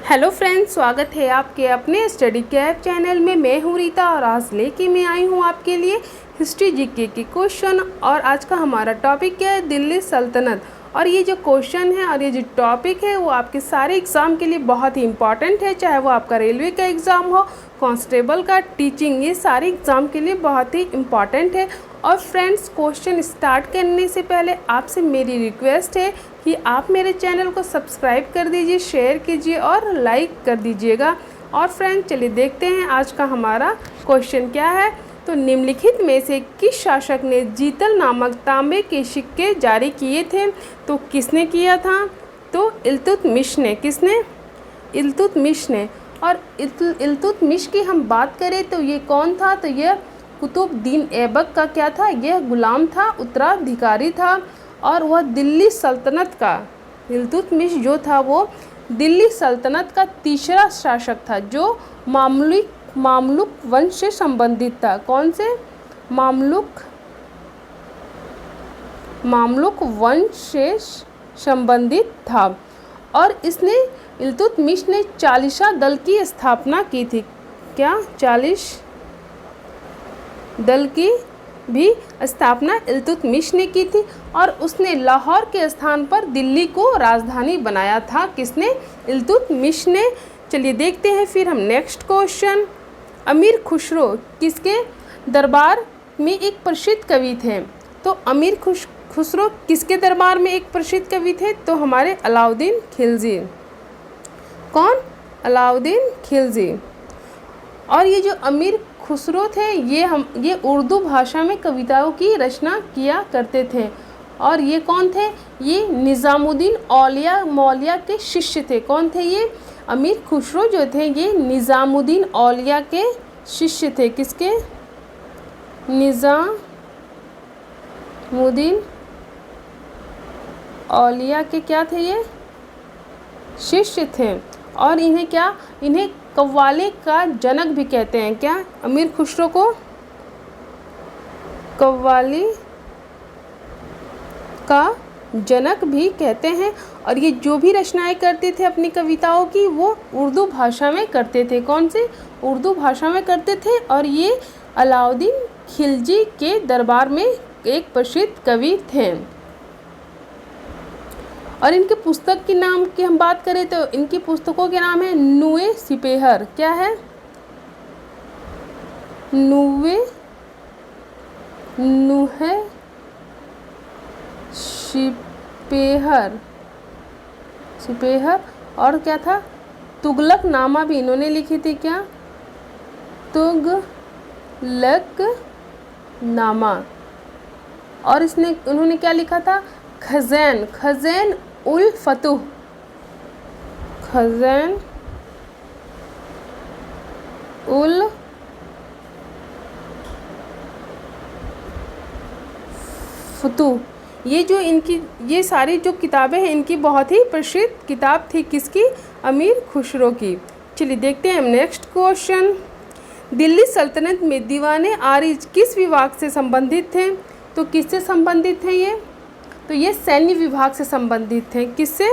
Hello friends, स्वागत है आपके अपने स्टडी कैप चैनल में। मैं हूँ रीता और आज लेके मैं आई हूँ आपके लिए हिस्ट्री जीके के क्वेश्चन। और आज का हमारा टॉपिक क्या है? दिल्ली सल्तनत। और ये जो क्वेश्चन है और ये जो टॉपिक है वो आपके सारे एग्ज़ाम के लिए बहुत ही इंपॉर्टेंट है, चाहे वो आपका रेलवे का एग्ज़ाम हो, कांस्टेबल का, टीचिंग, ये सारे एग्ज़ाम के लिए बहुत ही इम्पॉर्टेंट है। और फ्रेंड्स, क्वेश्चन स्टार्ट करने से पहले आपसे मेरी रिक्वेस्ट है कि आप मेरे चैनल को सब्सक्राइब कर दीजिए, शेयर कीजिए और लाइक कर दीजिएगा। और फ्रेंड्स, चलिए देखते हैं आज का हमारा क्वेश्चन क्या है। तो निम्नलिखित में से किस शासक ने जीतल नामक तांबे के सिक्के जारी किए थे? तो किसने किया था? तो इल्तुतमिश ने। किसने? इल्तुतमिश ने। और इल्तुतमिश की हम बात करें तो ये कौन था? तो यह कुतुबुद्दीन ऐबक का क्या था? यह गुलाम था, उत्तराधिकारी था। और वह दिल्ली सल्तनत का, इल्तुतमिश जो था वो दिल्ली सल्तनत का तीसरा शासक था जो मामलुक वंश से संबंधित था। कौन से? मामलुक वंश से संबंधित था। और इसने इल्तुतमिश ने चालीसा दल की स्थापना की थी। क्या? 40 दल की भी स्थापना इल्तुतमिश ने की थी। और उसने लाहौर के स्थान पर दिल्ली को राजधानी बनाया था। किसने? इल्तुतमिश ने। चलिए देखते हैं फिर हम नेक्स्ट क्वेश्चन। अमीर खुसरो किसके दरबार में एक प्रसिद्ध कवि थे? तो अमीर खुसरो किसके दरबार में एक प्रसिद्ध कवि थे? तो हमारे अलाउद्दीन खिलजी। कौन? अलाउद्दीन खिलजी। और ये जो अमीर खुसरो थे ये उर्दू भाषा में कविताओं की रचना किया करते थे। और ये कौन थे? ये निज़ामुद्दीन औलिया मौलिया के शिष्य थे। कौन थे ये? अमीर खुसरो जो थे ये निज़ामुद्दीन औलिया के शिष्य थे। किसके? निज़ामुद्दीन औलिया के क्या थे? ये शिष्य थे। और इन्हें कव्वाली का जनक भी कहते हैं। क्या? अमीर खुसरो को कव्वाली का जनक भी कहते हैं। और ये जो भी रचनाएं करते थे अपनी कविताओं की वो उर्दू भाषा में करते थे। कौन से? उर्दू भाषा में करते थे। और ये अलाउद्दीन खिलजी के दरबार में एक प्रसिद्ध कवि थे। और इनके पुस्तक के नाम की हम बात करें तो इनकी पुस्तकों के नाम है नूए सिपेहर। क्या है? नूहे सिपेहर। और क्या था? तुगलक नामा भी इन्होंने लिखी थी। क्या? तुगलक नामा। और उन्होंने क्या लिखा था? खज़ैन उल फतूह। खज़ैन उल फतूह। ये सारी जो किताबें हैं इनकी बहुत ही प्रसिद्ध किताब थी। किसकी? अमीर खुसरो की। चलिए देखते हैं हम नेक्स्ट क्वेश्चन। दिल्ली सल्तनत में दीवाने आरिज किस विभाग से संबंधित थे? तो किससे संबंधित थे ये? तो ये सैन्य विभाग से संबंधित थे। किससे?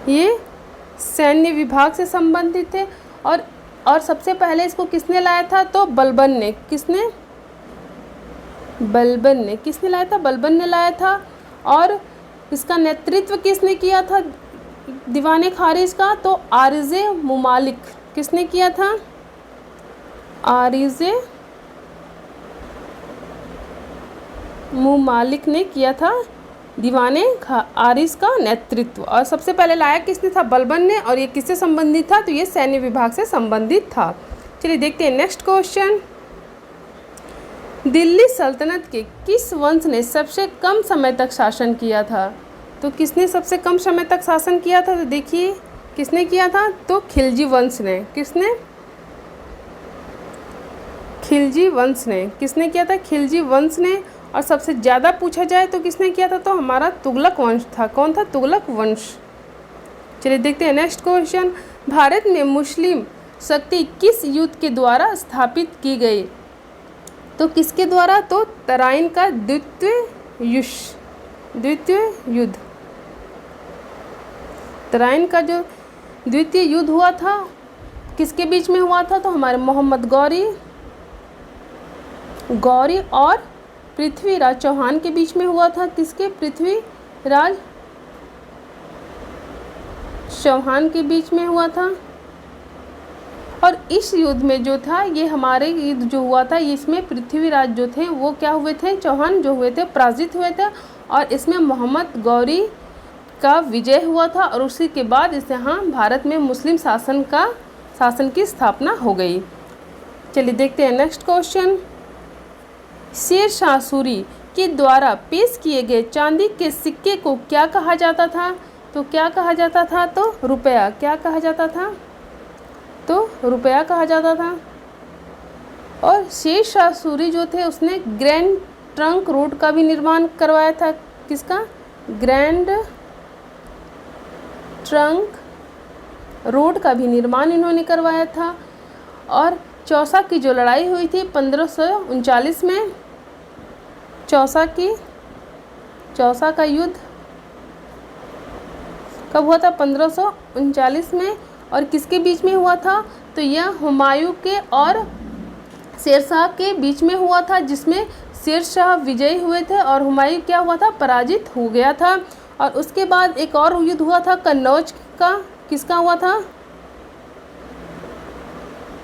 ये सैन्य विभाग से संबंधित थे। और सबसे पहले इसको किसने लाया था? तो बलबन ने। किसने? बलबन ने। किसने लाया था? बलबन ने लाया था। और इसका नेतृत्व किसने किया था दीवाने खारिज का? तो आरिज़े मुमालिक। किसने किया था? आरिज़े मुमालिक ने किया था दीवाने आरिज का नेतृत्व। और सबसे पहले लाया किसने था? बलबन ने। और ये किससे संबंधित था? तो ये सैन्य विभाग से संबंधित था। चलिए देखते हैं नेक्स्ट क्वेश्चन। दिल्ली सल्तनत के किस वंश ने सबसे कम समय तक शासन किया था? तो किसने सबसे कम समय तक शासन किया था? तो देखिए किसने किया था? तो खिलजी वंश ने। किसने? खिलजी वंश ने। किसने किया था? खिलजी वंश ने। और सबसे ज़्यादा पूछा जाए तो किसने किया था? तो हमारा तुगलक वंश था। कौन था? तुगलक वंश। चलिए देखते हैं नेक्स्ट क्वेश्चन। भारत में मुस्लिम शक्ति किस युद्ध के द्वारा स्थापित की गई? तो किसके द्वारा? तो तराइन का द्वितीय युद्ध। तराइन का जो द्वितीय युद्ध हुआ था किसके बीच में हुआ था? तो हमारे मोहम्मद गौरी और पृथ्वीराज चौहान के बीच में हुआ था। किसके? पृथ्वीराज चौहान के बीच में हुआ था। और इस युद्ध में जो था, ये हमारे युद्ध जो हुआ था, इसमें पृथ्वीराज जो थे वो क्या हुए थे? चौहान जो हुए थे पराजित हुए थे, और इसमें मोहम्मद गौरी का विजय हुआ था। और उसी के बाद इस यहाँ भारत में मुस्लिम शासन की स्थापना हो गई। चलिए देखते हैं नेक्स्ट क्वेश्चन। शेर शाह सूरी के द्वारा पेश किए गए चांदी के सिक्के को क्या कहा जाता था? तो क्या कहा जाता था? तो रुपया। क्या कहा जाता था? तो रुपया कहा जाता था। और शेर शाह सूरी जो थे उसने ग्रैंड ट्रंक रोड का भी निर्माण करवाया था। किसका? ग्रैंड ट्रंक रोड का भी निर्माण इन्होंने करवाया था। और चौसा की जो लड़ाई हुई थी 1539 में, चौसा का युद्ध कब हुआ था? 1539 में। और किसके बीच में हुआ था? तो यह हुमायूं के और शेरशाह के बीच में हुआ था, जिसमें शेरशाह विजयी हुए थे और हुमायूं क्या हुआ था? पराजित हो गया था। और उसके बाद एक और युद्ध हुआ था कन्नौज का। किसका हुआ था?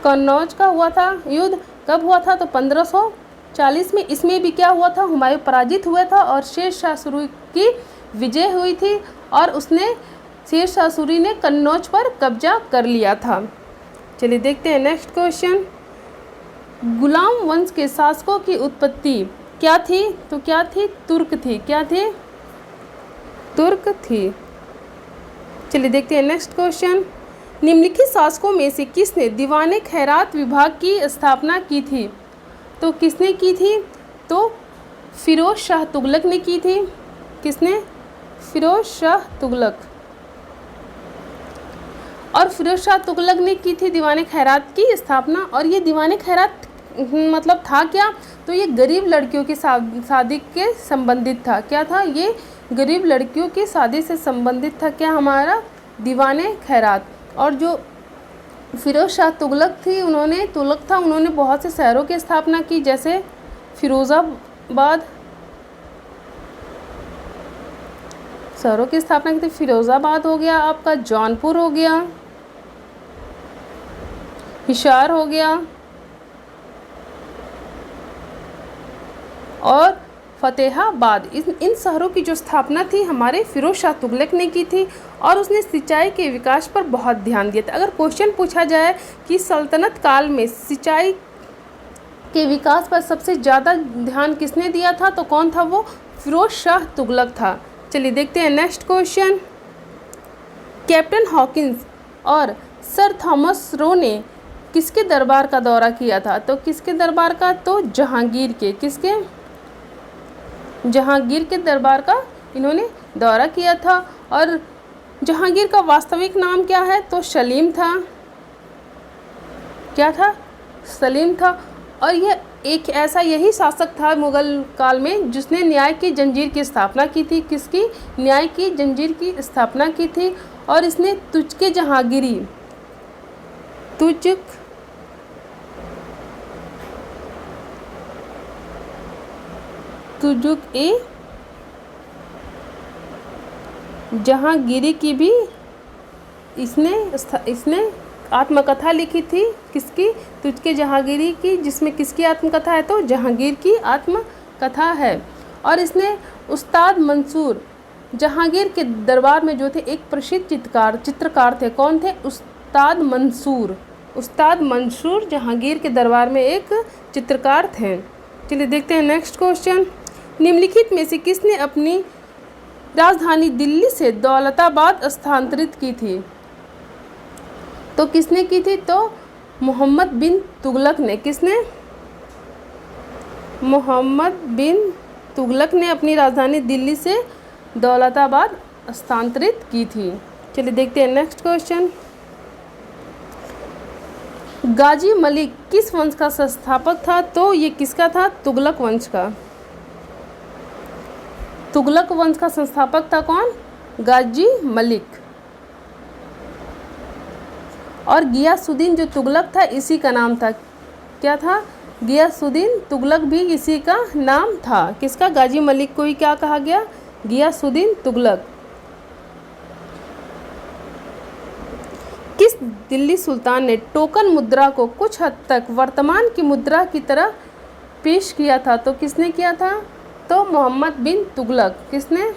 कन्नौज का हुआ था युद्ध। कब हुआ था? तो 1540 में। इसमें भी क्या हुआ था? हुमायूं पराजित हुआ था और शेर शाह सूरी की विजय हुई थी, और उसने शेर शाह सूरी ने कन्नौज पर कब्जा कर लिया था। चलिए देखते हैं नेक्स्ट क्वेश्चन। गुलाम वंश के शासकों की उत्पत्ति क्या थी? तो क्या थी? तुर्क थी। क्या थी? तुर्क थी। चलिए देखते हैं नेक्स्ट क्वेश्चन। निम्नलिखित शासकों में से किसने दीवाने खैरात विभाग की स्थापना की थी? तो किसने की थी? तो फिरोज शाह तुगलक ने की थी। किसने? फिरोज शाह तुगलक। और फिरोज शाह तुगलक ने की थी दीवाने खैरात की स्थापना। और ये दीवाने खैरात मतलब था क्या? तो ये गरीब लड़कियों की शादी के संबंधित था। क्या था? ये गरीब लड़कियों की शादी से संबंधित था। क्या? हमारा दीवाने खैरात। और जो फिरोज शाह तुगलक उन्होंने बहुत से शहरों की स्थापना की, जैसे फिरोज़ाबाद शहरों की स्थापना की थी। फिरोज़ाबाद हो गया आपका, जौनपुर हो गया, हिसार हो गया और फतेहाबाद। इन शहरों की जो स्थापना थी हमारे फिरोज शाह तुगलक ने की थी। और उसने सिंचाई के विकास पर बहुत ध्यान दिया था। अगर क्वेश्चन पूछा जाए कि सल्तनत काल में सिंचाई के विकास पर सबसे ज़्यादा ध्यान किसने दिया था, तो कौन था वो? फिरोज शाह तुगलक था। चलिए देखते हैं नेक्स्ट क्वेश्चन। कैप्टन हॉकिंस और सर थॉमस रो ने किसके दरबार का दौरा किया था? तो किसके दरबार का? तो जहांगीर के। किसके? जहांगीर के दरबार का इन्होंने दौरा किया था। और जहांगीर का वास्तविक नाम क्या है? तो सलीम था। क्या था? सलीम था। और यह एक ऐसा यही शासक था मुगल काल में जिसने न्याय की जंजीर की स्थापना की थी। किसकी? न्याय की जंजीर की स्थापना की थी। और इसने तुझके जहांगीरी जहांगीरी की भी इसने आत्मकथा लिखी थी। किसकी? तुझके जहांगीरी की, जिसमें किसकी आत्मकथा है? तो जहांगीर की आत्मकथा है। और इसने उस्ताद मंसूर जहांगीर के दरबार में जो थे एक प्रसिद्ध चित्रकार थे। कौन थे? उस्ताद मंसूर जहांगीर के दरबार में एक चित्रकार थे। चलिए देखते हैं नेक्स्ट क्वेश्चन। निम्नलिखित में से किसने अपनी राजधानी दिल्ली से दौलताबाद स्थानांतरित की थी? तो किसने की थी? तो मोहम्मद बिन तुगलक ने। किसने? मोहम्मद बिन तुगलक ने अपनी राजधानी दिल्ली से दौलताबाद स्थानांतरित की थी। चलिए देखते हैं नेक्स्ट क्वेश्चन। गाजी मलिक किस वंश का संस्थापक था? तो ये किसका था? तुगलक वंश का। तुगलक वंश का संस्थापक था कौन? गाजी मलिक। और गियासुद्दीन जो तुगलक था इसी का नाम था, क्या था? गियासुद्दीन तुगलक भी इसी का नाम था। किसका? गाजी मलिक को ही क्या कहा गया? गियासुद्दीन तुगलक। किस दिल्ली सुल्तान ने टोकन मुद्रा को कुछ हद तक वर्तमान की मुद्रा की तरह पेश किया था? तो किसने किया था? तो मोहम्मद बिन तुगलक। किसने?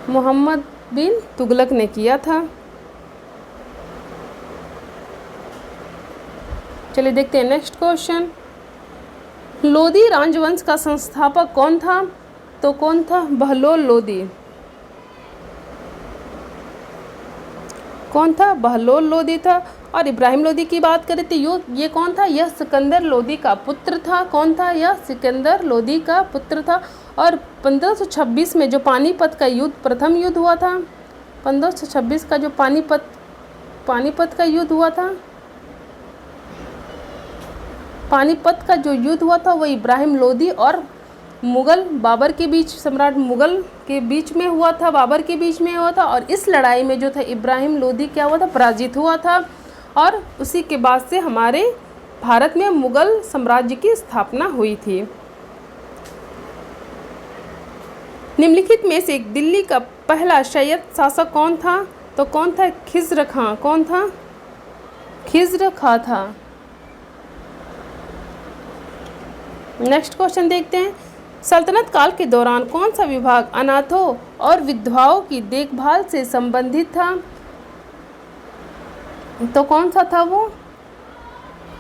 मोहम्मद बिन तुगलक ने किया था। चलिए देखते हैं नेक्स्ट क्वेश्चन। लोदी राजवंश का संस्थापक कौन था? तो कौन था? बहलोल लोदी। कौन था? बहलोल लोदी था। और इब्राहिम लोदी की बात करें तो ये कौन था? यह सिकंदर लोदी का पुत्र था। कौन था? यह सिकंदर लोदी का पुत्र था। और 1526 में जो पानीपत का युद्ध, प्रथम युद्ध हुआ था, 1526 का जो पानीपत का युद्ध हुआ था, पानीपत का जो युद्ध हुआ था वो इब्राहिम लोदी और मुग़ल बाबर के बीच, सम्राट मुग़ल के बीच में हुआ था, बाबर के बीच में हुआ था। और इस लड़ाई में जो था इब्राहिम लोदी क्या हुआ था? पराजित हुआ था। और उसी के बाद से हमारे भारत में मुग़ल साम्राज्य की स्थापना हुई थी। निम्नलिखित में से दिल्ली का पहला शय्यद शासक कौन था? तो कौन था? खिज़्र खां। कौन था? खिज़्र खां था। नेक्स्ट क्वेश्चन देखते हैं। सल्तनत काल के दौरान कौन सा विभाग अनाथों और विधवाओं की देखभाल से संबंधित था? तो कौन सा था वो?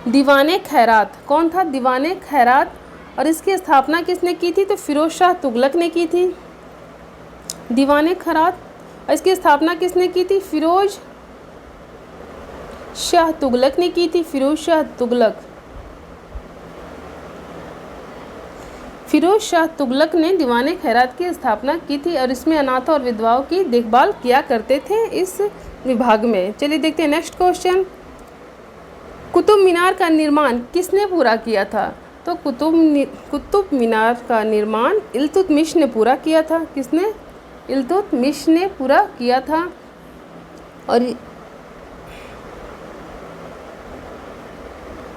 दीवाने खैरात। कौन था? दीवाने खैरात। और इसकी स्थापना किसने की थी? तो फिरोज शाह तुगलक ने की थी। दीवाने खैरात, और इसकी स्थापना किसने की थी? फिरोज शाह तुगलक ने की थी। फिरोज शाह तुगलक। फिरोज शाह तुगलक ने दीवाने खैरात की स्थापना की थी और इसमें अनाथों और विधवाओं की देखभाल किया करते थे इस विभाग में। चलिए देखते हैं नेक्स्ट क्वेश्चन। कुतुब मीनार का निर्माण किसने पूरा किया था? तो कुतुब मीनार का निर्माण इल्तुतमिश ने पूरा किया था। किसने? इल्तुतमिश ने पूरा किया था।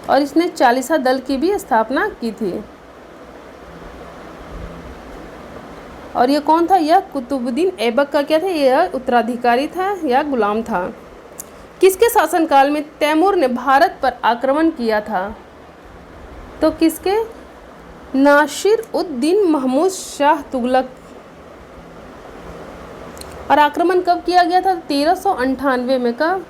और इसने चालीसा दल की भी स्थापना की थी। और ये कौन था? यह कुतुबुद्दीन ऐबक का क्या था? यह उत्तराधिकारी था या गुलाम था। किसके शासनकाल में तैमूर ने भारत पर आक्रमण किया था? तो किसके? नासिर उद दीन महमूद शाह तुगलक। और आक्रमण कब किया गया था? 1398 में। कब?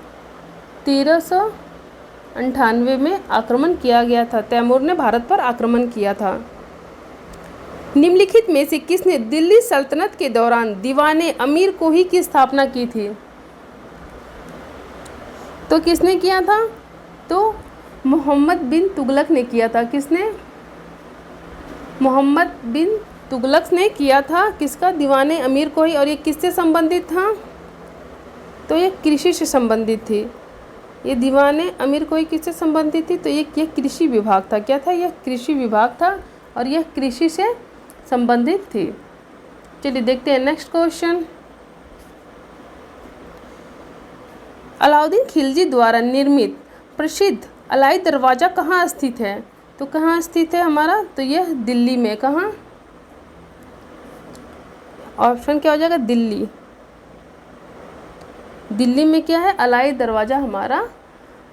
1398 में आक्रमण किया गया था। तैमूर ने भारत पर आक्रमण किया था। निम्नलिखित में से किसने दिल्ली सल्तनत के दौरान दीवाने अमीर कोही की स्थापना की थी? तो किसने किया था? तो मोहम्मद बिन तुगलक ने किया था। किसने? मोहम्मद बिन तुगलक ने किया था। किसका? दीवाने अमीर कोही। और ये किससे संबंधित था? तो ये कृषि से संबंधित थी। ये दीवाने अमीर कोही किससे संबंधित थी? तो ये कृषि विभाग था। क्या था? यह कृषि विभाग था और यह कृषि से संबंधित थी। चलिए देखते हैं नेक्स्ट क्वेश्चन। अलाउद्दीन खिलजी द्वारा निर्मित प्रसिद्ध अलाई दरवाज़ा कहाँ स्थित है? तो कहाँ स्थित है हमारा? तो यह दिल्ली में। कहाँ? ऑप्शन क्या हो जाएगा? दिल्ली। दिल्ली में क्या है? अलाई दरवाज़ा हमारा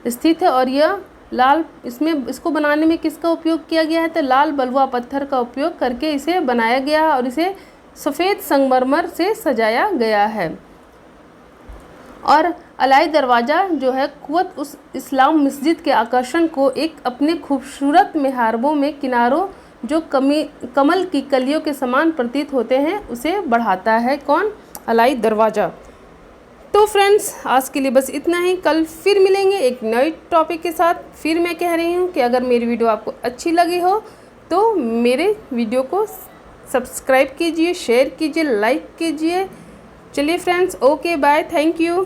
स्थित है। और यह लाल, इसको बनाने में किसका उपयोग किया गया है? तो लाल बलुआ पत्थर का उपयोग करके इसे बनाया गया है और इसे सफ़ेद संगमरमर से सजाया गया है। और अलाई दरवाज़ा जो है कुवत उस इस्लाम मस्जिद के आकर्षण को एक अपने खूबसूरत मिहराबों में किनारों जो कमल की कलियों के समान प्रतीत होते हैं उसे बढ़ाता है। कौन? अलाई दरवाज़ा। तो फ्रेंड्स आज के लिए बस इतना ही। कल फिर मिलेंगे एक नए टॉपिक के साथ। फिर मैं कह रही हूँ कि अगर मेरी वीडियो आपको अच्छी लगी हो तो मेरे वीडियो को सब्सक्राइब कीजिए, शेयर कीजिए, लाइक कीजिए। चलिए friends, okay bye, thank you.